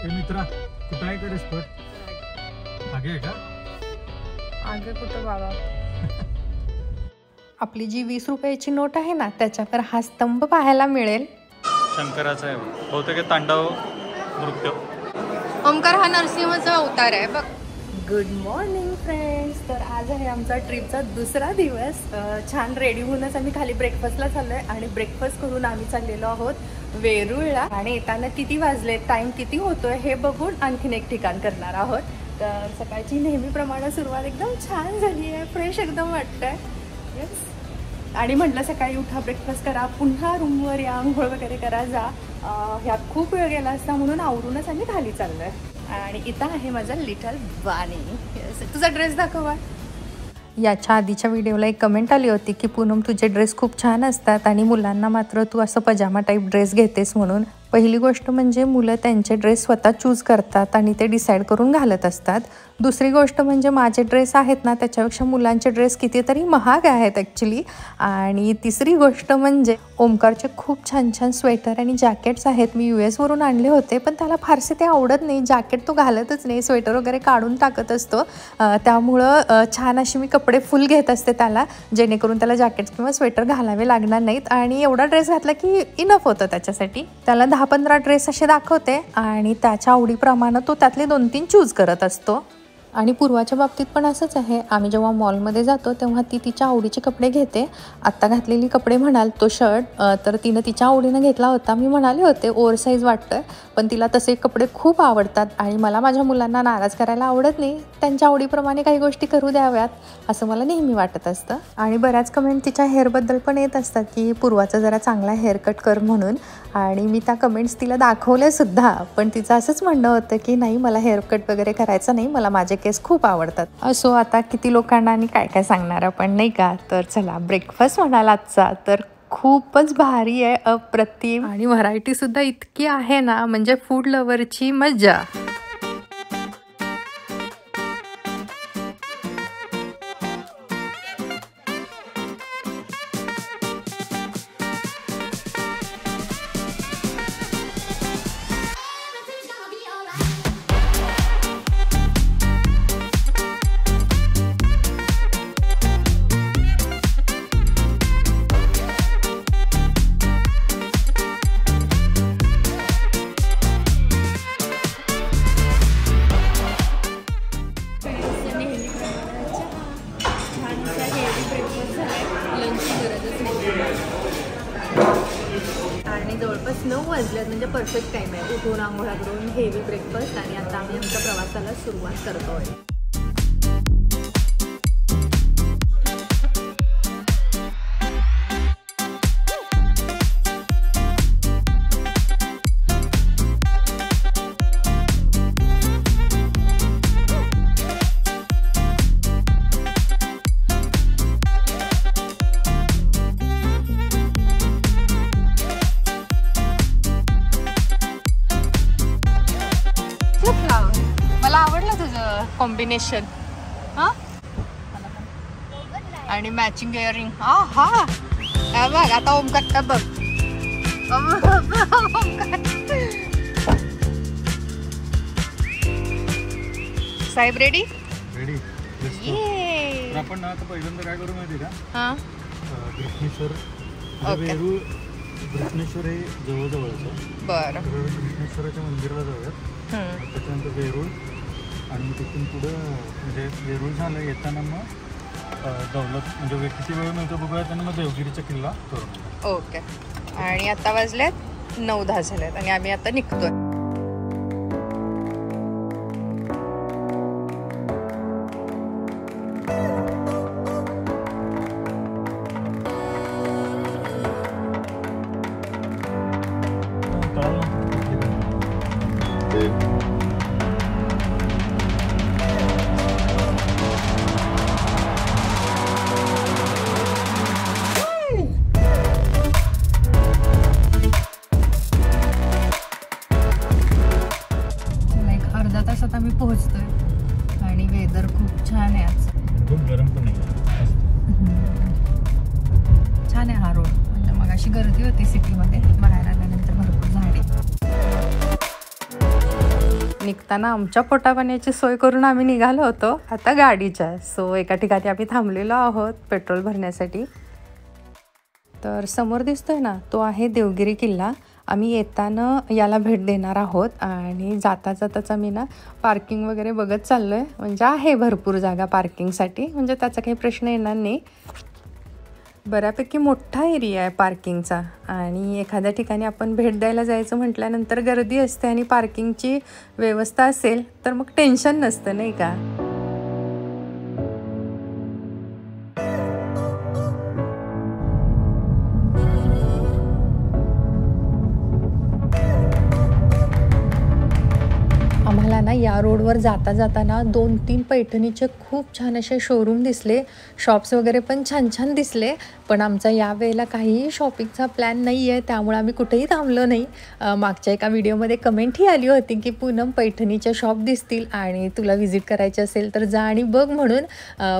मित्रा कुठं आहे का स्पॉट? आगे का? आगे कुठं बाबा? आपली जी 20 रुपयाची नोट आहे ना, त्याच्यावर हा स्तंभ पाहायला मिळेल. शंकराचा आहे बहुतेक, तांडव नृत्य. ओमकार हा नरसिंहाचा अवतार आहे बघ. Good morning friends. तर आज आहे आमचा ट्रिपचा दुसरा दिवस. छान रेडी होऊनच आम्ही खाली ब्रेकफास्टला चाललो आहे आणि ब्रेकफास्ट करून आम्ही चाललेलो आहोत वेरूळला. आणि येताना किती वाजले, टाईम किती होतोय हे बघून आणखीन एक ठिकाण करणार आहोत. तर सकाळची नेहमीप्रमाणे सुरुवात एकदम छान झाली आहे, फ्रेश एकदम वाटतंय. येस. आणि म्हटलं सकाळी उठा, ब्रेकफास्ट करा, पुन्हा रूमवर या, आंघोळ वगैरे करा, जा. ह्यात खूप वेळ गेला असता म्हणून आवरूनच आम्ही खाली चाललो आहे. आणि इथं आहे माझा लिटल बानी. तुझा ड्रेस दाखवा. याच्या आधीच्या व्हिडिओला एक कमेंट आली होती की पूनम तुझे ड्रेस खूप छान असतात आणि मुलांना मात्र तू असं पजामा टाईप ड्रेस घेतेस म्हणून. पहिली गोष्ट म्हणजे मुलं त्यांचे ड्रेस स्वतः चूज करतात आणि ते डिसाईड करून घालत असतात. दुसरी गोष्ट म्हणजे माझे ड्रेस आहेत ना, त्याच्यापेक्षा मुलांचे ड्रेस कितीतरी महाग आहेत ॲक्च्युली. आणि तिसरी गोष्ट म्हणजे ओमकारचे खूप छान छान स्वेटर आणि जॅकेट्स आहेत. मी US वरून आणले होते, पण त्याला फारसे ते आवडत नाही. जॅकेट तो घालतच नाही, स्वेटर वगैरे काढून टाकत असतो. त्यामुळं छान अशी मी कपडे फुल घेत असते त्याला, जेणेकरून त्याला जॅकेट्स किंवा स्वेटर घालावे लागणार नाहीत. आणि एवढा ड्रेस घातला की इनफ होतं त्याच्यासाठी. त्याला 10-15 ड्रेस असे दाखवते आणि त्याच्या आवडीप्रमाणे तो त्यातले 2-3 चूज करत असतो. आणि पूर्वाच्या बाबतीत पण असंच आहे. आम्ही जेव्हा मॉलमध्ये जातो तेव्हा ती तिच्या आवडीचे कपडे घेते. आत्ता घातलेली कपडे म्हणाल तो शर्ट तर तिनं तिच्या आवडीनं घेतला होता. मी म्हणाले होते ओव्हरसाईज वाटतोय, पण तिला तसे कपडे खूप आवडतात आणि मला माझ्या मुलांना नाराज करायला आवडत नाही. त्यांच्या आवडीप्रमाणे काही गोष्टी करू द्याव्यात असं मला नेहमी वाटत असतं. आणि बऱ्याच कमेंट तिच्या हेअरबद्दल पण येत असतात की पूर्वाचा जरा चांगला हेअरकट कर म्हणून. आणि मी त्या कमेंट्स तिला दाखवल्यासुद्धा, पण तिचं असंच म्हणणं होतं की नाही, मला हेअरकट वगैरे करायचं नाही, मला माझे केस खूप आवडतात. असो, आता किती लोकांना आणि काय काय सांगणार आपण, नाही का. तर चला, ब्रेकफास्ट म्हणाल आजचा तर खूपच भारी आहे, अप्रतिम. आणि व्हरायटीसुद्धा इतकी आहे ना, म्हणजे फूड लवरची मज्जा. आणि जवळपास 9 वाजल्यात, म्हणजे परफेक्ट टाईम आहे उठून आंघोळा करून हेवी ब्रेकफास्ट. आणि आता आम्ही आमच्या प्रवासाला सुरुवात करतो आहे. मला आवडलं तुझं कॉम्बिनेशन. हां, आणि मॅचिंग इयरिंग. हा बघ आता ओमकार बघ. साहेब रेडी? रेडी. आपण ना आता पहिल्यांदा काय करू माहिती का? हां, कृष्णेश्वर, वेरूळ कृष्णेश्वर हे जवळजवळच. बरं, कृष्णेश्वराच्या मंदिराला जाऊयात. त्याच्यानंतर वेरूळ, आणि तिथून पुढं म्हणजे वेरूळ झालं येताना मग दौलत, म्हणजे किती वेळ मिळतो बघूया. त्यांना मग देवगिरीचा किल्ला करून. ओके. आणि आता वाजल्यात 9-10 झाल्यात आणि आम्ही आता निघतोय. आम्ही पोहोचतोय आणि वेदर खूप छान आहे आज. खूप गरम पण नाही, छान आहे हा रोड. म्हणजे मग अशी गर्दी होती सिटीमध्ये, बाहेर आल्यानंतर भरपूर झाडे. निघताना आमच्या पोटापाण्याची सोय करून आम्ही निघालो होतो आता गाडीच्या. सो एका ठिकाणी आम्ही थांबलेलो आहोत पेट्रोल भरण्यासाठी. तर समोर दिसतोय ना तो आहे देवगिरी किल्ला. आम्ही येताना याला भेट देणार आहोत आणि जाता जाताच आम्ही ना पार्किंग वगैरे बघत चाललो आहे. म्हणजे आहे भरपूर जागा पार्किंगसाठी, म्हणजे त्याचा काही प्रश्न येणार नाही. बऱ्यापैकी मोठा एरिया आहे पार्किंगचा आणि एखाद्या ठिकाणी आपण भेट द्यायला जायचं म्हटल्यानंतर गर्दी असते आणि पार्किंगची व्यवस्था असेल तर मग टेन्शन नसतं नाही का. आम्हाला ना या रोडवर जाता जाताना 2-3 पैठणीचे खूप छान असे शोरूम दिसले, शॉप्स वगैरे पण छान छान दिसले. पण आमचा यावेळेला काहीही शॉपिंगचा प्लॅन नाही आहे, त्यामुळे आम्ही कुठेही थांबलो नाही. मागच्या एका व्हिडिओमध्ये कमेंटही आली होती की पूनम पैठणीचे शॉप दिसतील आणि तुला व्हिजिट करायची असेल तर जा आणि बघ म्हणून.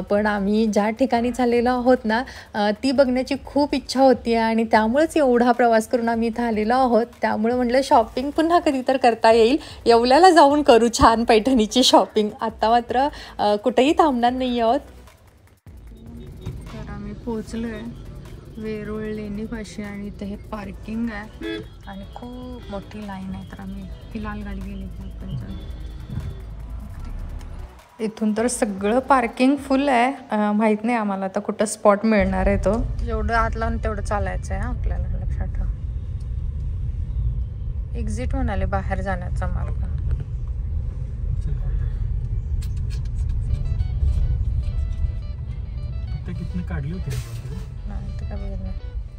पण आम्ही ज्या ठिकाणी चाललेलो आहोत ना ती बघण्याची खूप इच्छा होती आणि त्यामुळेच एवढा प्रवास करून आम्ही इथं आलेलो आहोत. त्यामुळे म्हटलं शॉपिंग पुन्हा कधी तर करता येईल, येवल्याला जाऊन करू छान पैठणीची शॉपिंग. आता मात्र कुठेही थांबणार नाही आहोत. तर आम्ही पोचलोय वेरूळ लेणीपाशी आणि इथे हे पार्किंग आहे आणि खूप मोठी लाईन आहे. तर आम्ही ही लाल गाडी गेली इथून तर सगळं पार्किंग फुल आहे. माहीत नाही आम्हाला आता कुठं स्पॉट मिळणार आहे. तो जेवढं आत लावून तेवढं चालायचं आहे आपल्याला, लक्षात ठेव. एक्झिट म्हणाले बाहेर जाण्याचा मार्ग. कितने काढली होती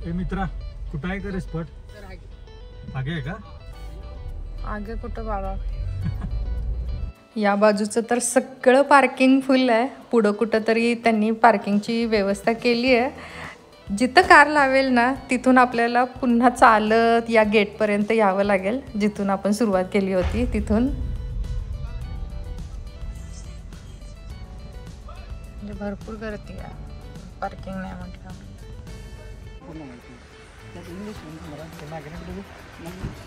ए मित्रा, कुठं आहे का रे स्पॉट? आगे आहे का? आगे कुठं बाबा. या बाजूचं तर सगळं पार्किंग फुल आहे. पुढं कुठं तरी त्यांनी पार्किंगची व्यवस्था केली आहे. जिथं कार लावेल ना तिथून आपल्याला पुन्हा चालत या गेटपर्यंत यावं लागेल, जिथून आपण सुरुवात केली होती तिथून. म्हणजे भरपूर गर्दी आहे, पार्किंग नाही म्हटलं.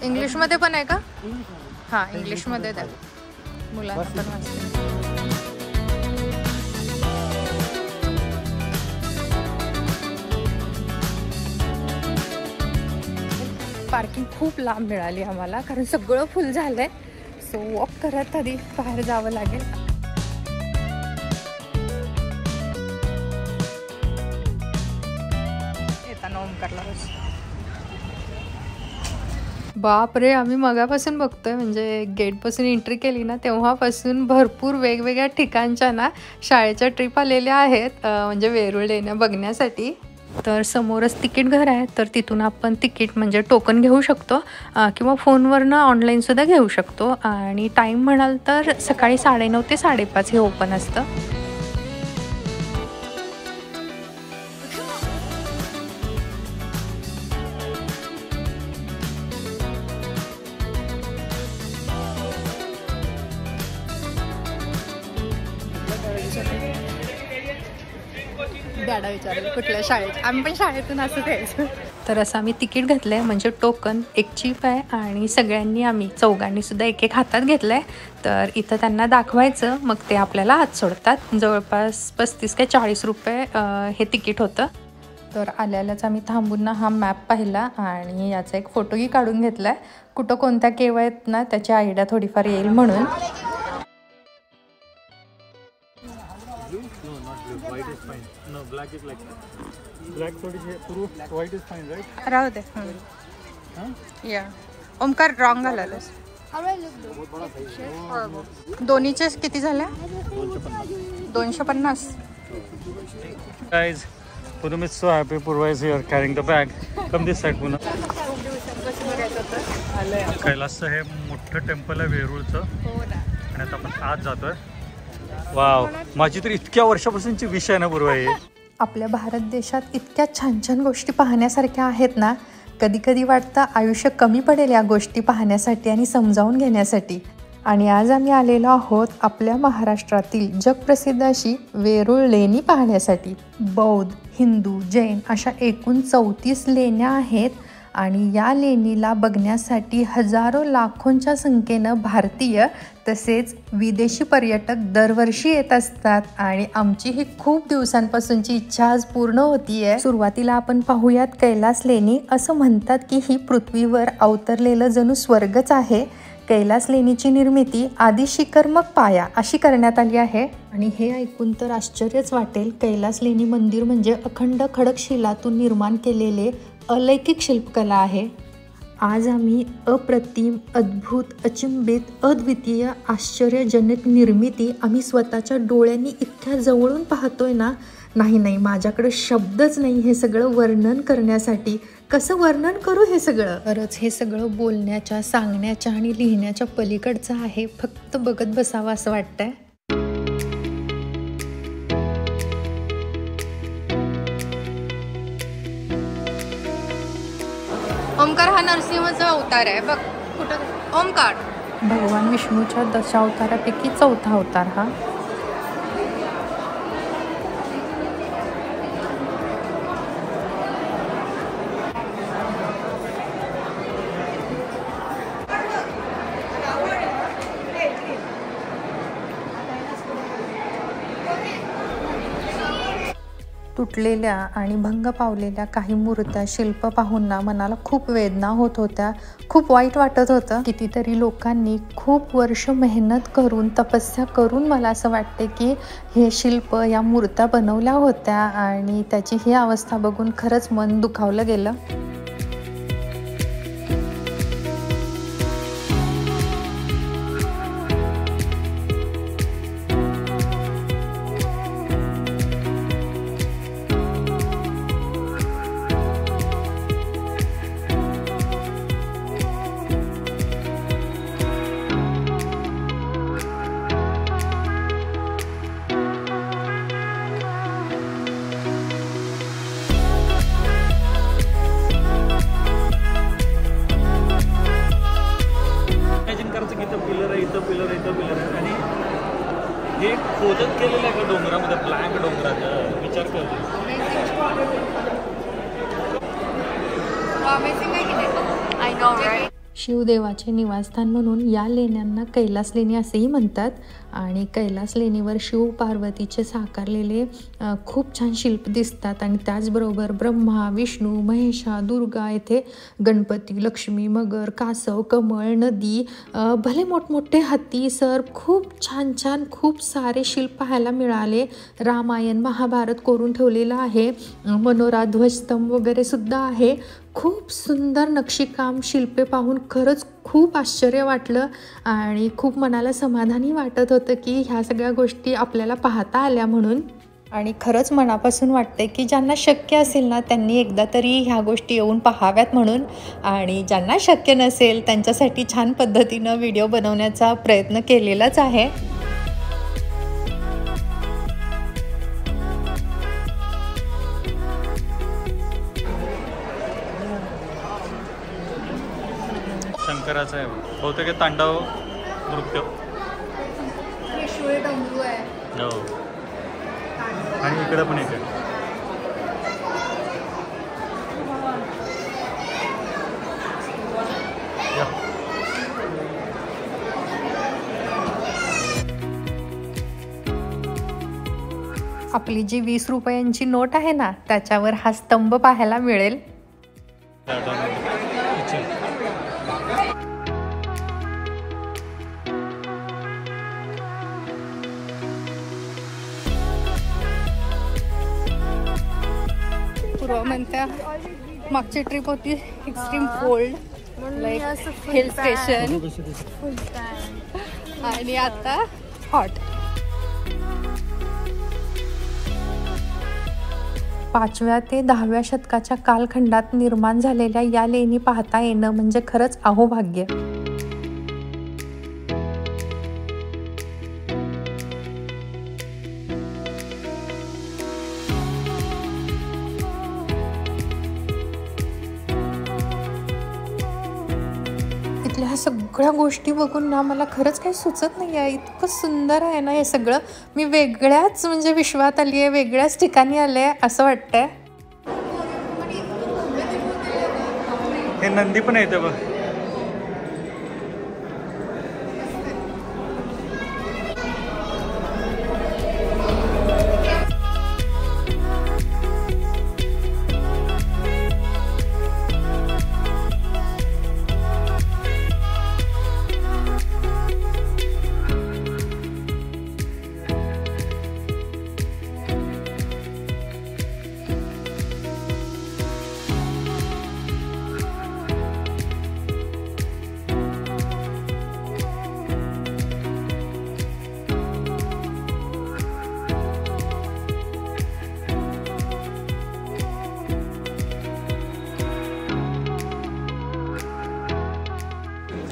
इंग्लिशमध्ये पण आहे का? हां, इंग्लिशमध्ये द्या, मुलांना पण वाचते. पार्किंग खूप लांब मिळाली आम्हाला कारण सगळं फुल झालंय. सो वॉक करत आधी बाहेर जावं लागेल. येताना ओमकारला बाप रे, आम्ही मगापासून बघतोय, म्हणजे गेटपासून एंट्री केली ना तेव्हापासून भरपूर वेगवेगळ्या ठिकाणच्या ना शाळेच्या ट्रिप आलेल्या आहेत, म्हणजे वेरूळ लेण्या बघण्यासाठी. तर समोरच तिकीट घर आहे, तर तिथून आपण तिकीट म्हणजे टोकन घेऊ शकतो किंवा फोनवरनं ऑनलाईनसुद्धा घेऊ शकतो. आणि टाईम म्हणाल तर सकाळी 9:30 ते 5:30 हे ओपन असतं. डॅडा विचारेल कुठल्या शाळेत, आम्ही पण शाळेतून असं द्यायचं. तर असं आम्ही तिकीट घेतलं आहे, म्हणजे टोकन एक चिप आहे आणि सगळ्यांनी आम्ही चौघांनी सुद्धा एक हातात घेतलं आहे. तर इथं त्यांना दाखवायचं, मग ते आपल्याला आत सोडतात. जवळपास 35 ते 40 रुपये हे तिकीट होतं. तर आल्यालाच आम्ही थांबून ना हा मॅप पाहिला आणि याचा एक फोटोही काढून घेतला आहे, कुठं कोणत्या केव्हा आहेत ना त्याची आयडिया थोडीफार येईल म्हणून. White is fine. No, black is like black थोड़ी है, पूरा white is fine, right? राहू दे. या ओमकार रॉंग घालायलास. दोन्हीचे किती झाले? 250. Guys, Punam is so happy. Purva is here carrying the bag. Come this side, Punam. कैलासचं हे मोठं टेम्पल आहे वेरूळचं आणि आता आपण आत जातोय. वाव, माझी तर इतक्या वर्षापासूनची विषय आहे ना पूर्वा. हे आपल्या भारत देशात इतक्या छान छान गोष्टी पाहण्यासारख्या आहेत ना, कधी कधी वाटतं आयुष्य कमी पडेल या गोष्टी पाहण्यासाठी आणि समजावून घेण्यासाठी. आणि आज आम्ही आलेलो आहोत आपल्या महाराष्ट्रातील जगप्रसिद्ध अशी वेरूळ लेणी पाहण्यासाठी. बौद्ध, हिंदू, जैन अशा एकूण 34 लेण्या आहेत आणि या लेणीला बघण्यासाठी हजारो लाखोंच्या संख्येनं भारतीय तसेच विदेशी पर्यटक दरवर्षी येत असतात आणि आमची ही खूप दिवसांपासूनची इच्छा आज पूर्ण होतीये. सुरुवातीला आपण पाहूयात कैलास लेणी. असं म्हणतात की ही पृथ्वीवर अवतरलेलं जणू स्वर्गच आहे. कैलास लेणीची निर्मिती आधी शिखर मग पाया अशी करण्यात आली आहे. आणि हे ऐकून तर आश्चर्यच वाटेल. कैलास लेणी मंदिर म्हणजे अखंड खडक शिलातून निर्माण केलेले अलौकिक शिल्पकला आहे. आज आम्ही अप्रतिम, अद्भुत, अचंबित, अद्वितीय, आश्चर्यजनक निर्मिती आम्ही स्वतःच्या डोळ्यांनी इतक्या जवळून पाहतोय ना. नाही, माझ्याकडे शब्दच नाही हे सगळं वर्णन करण्यासाठी. कसं वर्णन करू हे सगळं? खरंच हे सगळं बोलण्याच्या, सांगण्याच्या आणि लिहिण्याच्या पलीकडचं आहे. फक्त बघत बसावं असं वाटतंय. ओमकार हा नरसिंहाचा अवतार आहे बघ. कुठं ओमकार? भगवान विष्णूच्या दशावतारापैकी 4था अवतार हा. तुटलेल्या आणि भंग पावलेल्या काही मूर्त्या, शिल्प पाहून ना मनाला खूप वेदना होत होत्या. खूप वाईट वाटत होतं. कितीतरी लोकांनी खूप वर्ष मेहनत करून, तपस्या करून मला असं वाटते की हे शिल्प, या मूर्त्या बनवल्या होत्या आणि त्याची ही अवस्था बघून खरंच मन दुखावलं गेलं. आणि हे खोदत केलेलं आहे का डोंगरामध्ये, ब्लॅक डोंगराचा विचार करतो. शिवदेवाचे निवासस्थान म्हणून या लेण्यांना कैलास लेणी असेही म्हणतात. आणि कैलास लेणीवर शिव पार्वतीचे साकारलेले खूप छान शिल्प दिसतात. आणि त्याचबरोबर ब्रह्मा, विष्णू, महेशा, दुर्गा, येथे गणपती, लक्ष्मी, मगर, कासव, कमळ, नदी, भले मोठमोठे हत्ती, सर्प, खूप छान खूप सारे शिल्प पाहायला मिळाले. रामायण, महाभारत कोरून ठेवलेलं आहे. मनोरा, ध्वजस्तंभ वगैरे सुद्धा आहे. खूप सुंदर नक्षीकाम, शिल्पे पाहून खरंच खूप आश्चर्य वाटलं आणि खूप मनाला समाधानी वाटत होतं की ह्या सगळ्या गोष्टी आपल्याला पाहता आल्या म्हणून. आणि खरंच मनापासून वाटते की ज्यांना शक्य असेल ना त्यांनी एकदा तरी ह्या गोष्टी येऊन पाहाव्यात म्हणून. आणि ज्यांना शक्य नसेल त्यांच्यासाठी छान पद्धतीनं व्हिडिओ बनवण्याचा प्रयत्न केलेलाच आहे. शंकराचं आहे बहुतेक तांडव नृत्य. डमरू आहे. हो. आणि इकडे पण एक आहे. आपली जी 20 रुपयांची नोट आहे ना त्याच्यावर हा स्तंभ पाहायला मिळेल. म्हणत्या मागची ट्रिप होती extreme cold, like hill station, आणि आता हॉट. 5व्या ते 10व्या शतकाच्या कालखंडात निर्माण झालेल्या या लेणी पाहता येणं म्हणजे खरंच अहोभाग्य. इथल्या सगळ्या गोष्टी बघून ना मला खरंच काही सुचत नाही आहे. इतकं सुंदर आहे ना हे सगळं. मी वेगळ्याच म्हणजे विश्वात आली आहे, वेगळ्याच ठिकाणी आले आहे असं वाटतंय. हे नंदी पण येतं बघ.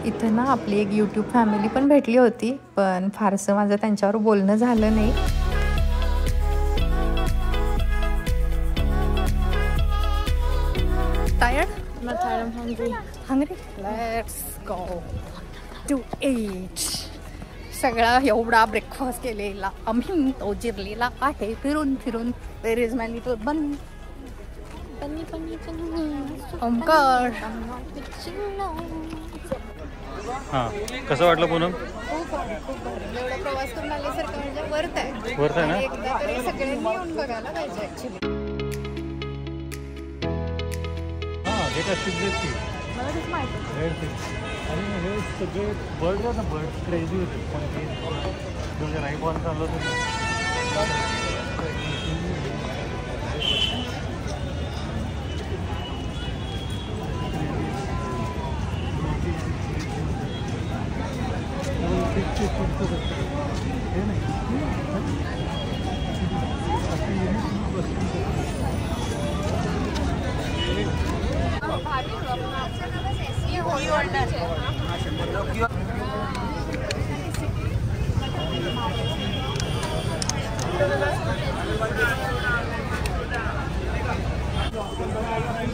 इथे ना आपली एक यूट्यूब फॅमिली पण भेटली होती, पण फारसं माझं त्यांच्यावर बोलणं झालं नाही. Tired? Not tired, I'm hungry. Hungry? Let's go to eat. सगळा एवढा ब्रेकफास्ट केलेला आम्ही तो जिरलेला आहे फिरून फिरून. Where is my little bunny? Omkar. हां, कसं वाटलं पूनम? एवढा प्रवास करून आल्यासारखं म्हणजे वर्थ आहे. वर्थ आहे ना? एकदा तरी सगळ्यांनी येऊन बघायला पाहिजे ऍक्च्युली. हां, हे काय सिद्धेची आणि हे सगळे बर्ड ना, बर्ड क्रेझी होते. पण ते राईट बॉल चाललं होतं.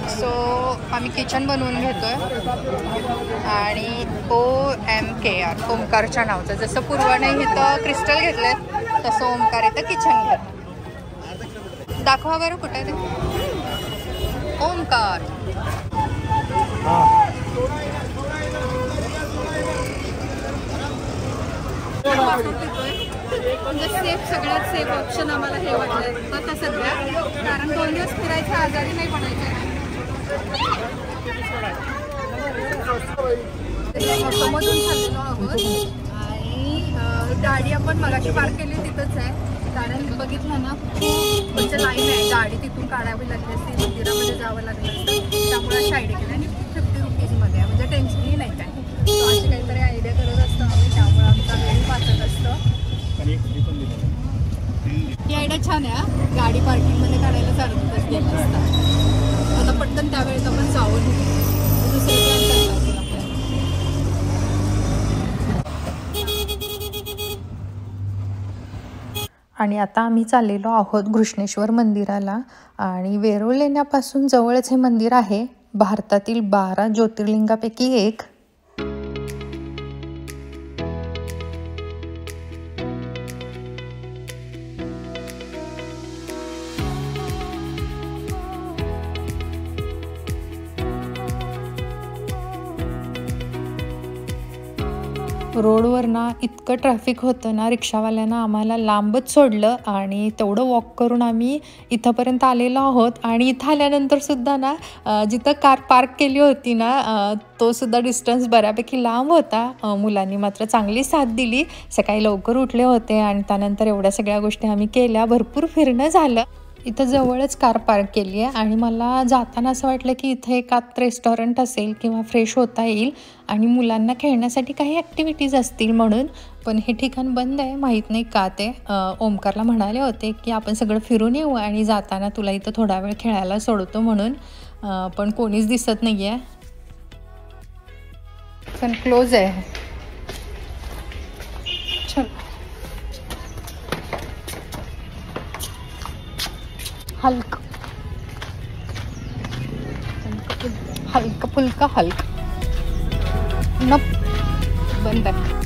सो आम्ही किचन बनवून घेतोय आणि OMKR ओमकारच्या नावाचं. जसं पूर्वाने इथं क्रिस्टल घेतलेत तसं ओमकार इथं किचन घेत. दाखवा बरं कुठे ते ओमकार. म्हणजे सेफ, सगळ्यात सेफ ऑप्शन आम्हाला हे वाटलं आता सध्या, कारण 2 दिवस फिरायचं आजारी नाही पडायचं. ऑटोमधून चाललेलो आहोत आणि गाडी आपण मगाशी पार्क केली तिथंच आहे, कारण बघितलं ना खूप म्हणजे लाईन आहे. गाडी तिथून काढावी लागली असते, मंदिरामध्ये जावं लागलं असतं, त्यामुळे अशी आयडिया केली. आणि 50 रुपीजमध्ये आहे, म्हणजे टेन्शनही नाही काय. अशी काहीतरी आयडिया करत असतो आम्ही, त्यामुळे आमचा वेळ वाचत असतं. ही आयडिया छान आहे. गाडी पार्किंगमध्ये काढायला चालतच गेलं असतं. आता पटकन त्यावेळेस आपण जाऊन दुसरे प्लॅन करता. आणि आता आम्ही चाललेलो आहोत घृष्णेश्वर मंदिराला. आणि वेरूळ लेण्यापासून जवळच हे मंदिर आहे. भारतातील 12 ज्योतिर्लिंगापैकी एक. रोडवर ना इतकं ट्रॅफिक होतं ना, रिक्षावाल्यांना आम्हाला लांबच सोडलं आणि तेवढं वॉक करून आम्ही इथंपर्यंत आलेलो आहोत. आणि इथं आल्यानंतरसुद्धा ना जिथं कार पार्क केली होती ना तो सुद्धा डिस्टन्स बऱ्यापैकी लांब होता. मुलांनी मात्र चांगली साथ दिली. सकाळी लवकर उठले होते आणि त्यानंतर एवढ्या सगळ्या गोष्टी आम्ही केल्या. भरपूर फिरणं झालं. इथं जवळच कार पार्क केली आहे आणि मला जाताना असं वाटलं की इथं एकात रेस्टॉरंट असेल किंवा फ्रेश होता येईल आणि मुलांना खेळण्यासाठी काही ॲक्टिव्हिटीज असतील म्हणून. पण हे ठिकाण बंद आहे, माहीत नाही का ते. ओमकारला म्हणाले होते की आपण सगळं फिरून येऊ आणि जाताना तुला इथं थोडा वेळ खेळायला सोडतो म्हणून, पण कोणीच दिसत नाही आहे. पण क्लोज आहे. चल हलक हलका फुलका हलक. नप बंद आहे.